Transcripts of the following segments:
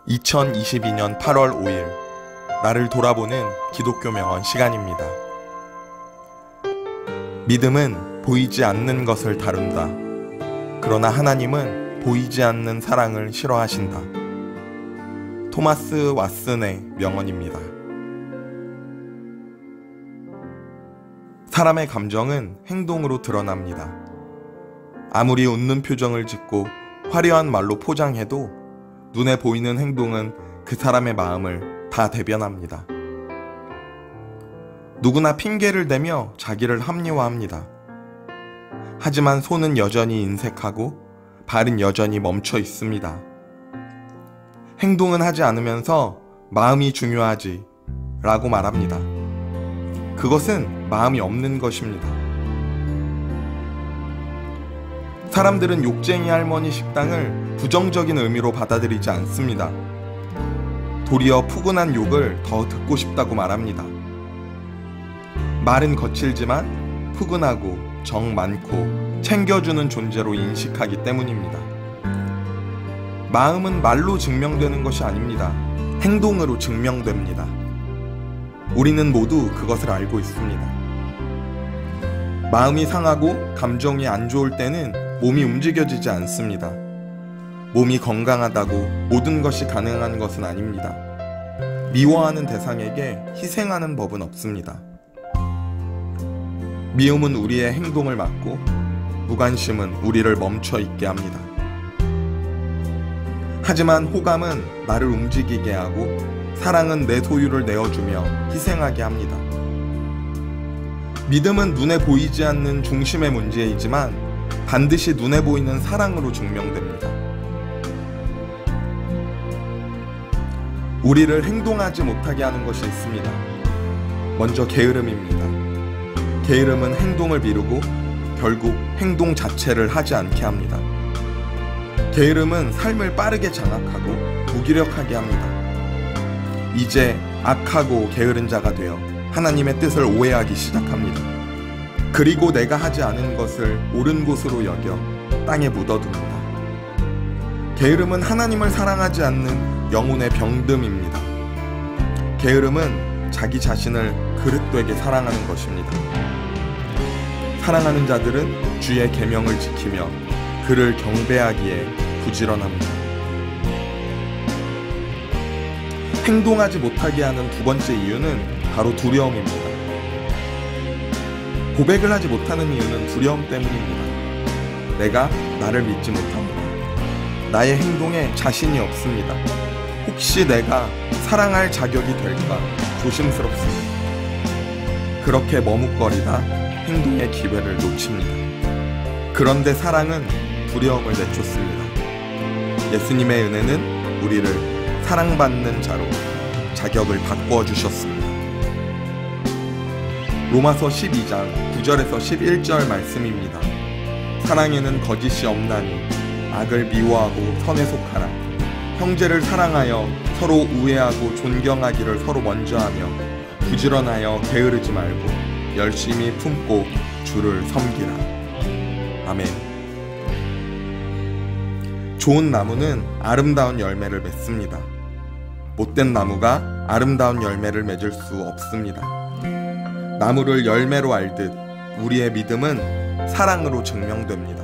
2022년 8월 5일 나를 돌아보는 기독교 명언 시간입니다. 믿음은 보이지 않는 것을 다룬다. 그러나 하나님은 보이지 않는 사랑을 싫어하신다. 토마스 왓슨의 명언입니다. 사람의 감정은 행동으로 드러납니다. 아무리 웃는 표정을 짓고 화려한 말로 포장해도 눈에 보이는 행동은 그 사람의 마음을 다 대변합니다. 누구나 핑계를 대며 자기를 합리화합니다. 하지만 손은 여전히 인색하고 발은 여전히 멈춰 있습니다. 행동은 하지 않으면서 마음이 중요하지 라고 말합니다. 그것은 마음이 없는 것입니다. 사람들은 욕쟁이 할머니 식당을 부정적인 의미로 받아들이지 않습니다. 도리어 푸근한 욕을 더 듣고 싶다고 말합니다. 말은 거칠지만 푸근하고 정 많고 챙겨주는 존재로 인식하기 때문입니다. 마음은 말로 증명되는 것이 아닙니다. 행동으로 증명됩니다. 우리는 모두 그것을 알고 있습니다. 마음이 상하고 감정이 안 좋을 때는 몸이 움직여지지 않습니다. 몸이 건강하다고 모든 것이 가능한 것은 아닙니다. 미워하는 대상에게 희생하는 법은 없습니다. 미움은 우리의 행동을 막고 무관심은 우리를 멈춰 있게 합니다. 하지만 호감은 나를 움직이게 하고 사랑은 내 소유를 내어주며 희생하게 합니다. 믿음은 눈에 보이지 않는 중심의 문제이지만 반드시 눈에 보이는 사랑으로 증명됩니다. 우리를 행동하지 못하게 하는 것이 있습니다. 먼저 게으름입니다. 게으름은 행동을 미루고 결국 행동 자체를 하지 않게 합니다. 게으름은 삶을 빠르게 장악하고 무기력하게 합니다. 이제 악하고 게으른 자가 되어 하나님의 뜻을 오해하기 시작합니다. 그리고 내가 하지 않은 것을 옳은 것으로 여겨 땅에 묻어둡니다. 게으름은 하나님을 사랑하지 않는 영혼의 병듦입니다. 게으름은 자기 자신을 그릇되게 사랑하는 것입니다. 사랑하는 자들은 주의 계명을 지키며 그를 경배하기에 부지런합니다. 행동하지 못하게 하는 두 번째 이유는 바로 두려움입니다. 고백을 하지 못하는 이유는 두려움 때문입니다. 내가 나를 믿지 못합니다. 나의 행동에 자신이 없습니다. 혹시 내가 사랑할 자격이 될까 조심스럽습니다. 그렇게 머뭇거리다 행동의 기회를 놓칩니다. 그런데 사랑은 두려움을 내쫓습니다. 예수님의 은혜는 우리를 사랑받는 자로 자격을 바꾸어 주셨습니다. 로마서 12장 9절에서 11절 말씀입니다. 사랑에는 거짓이 없나니 악을 미워하고 선에 속하라. 형제를 사랑하여 서로 우애하고 존경하기를 서로 먼저 하며 부지런하여 게으르지 말고 열심히 품고 주를 섬기라. 아멘. 좋은 나무는 아름다운 열매를 맺습니다. 못된 나무가 아름다운 열매를 맺을 수 없습니다. 나무를 열매로 알듯 우리의 믿음은 사랑으로 증명됩니다.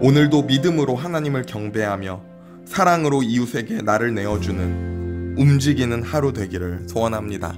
오늘도 믿음으로 하나님을 경배하며 사랑으로 이웃에게 나를 내어주는 움직이는 하루 되기를 소원합니다.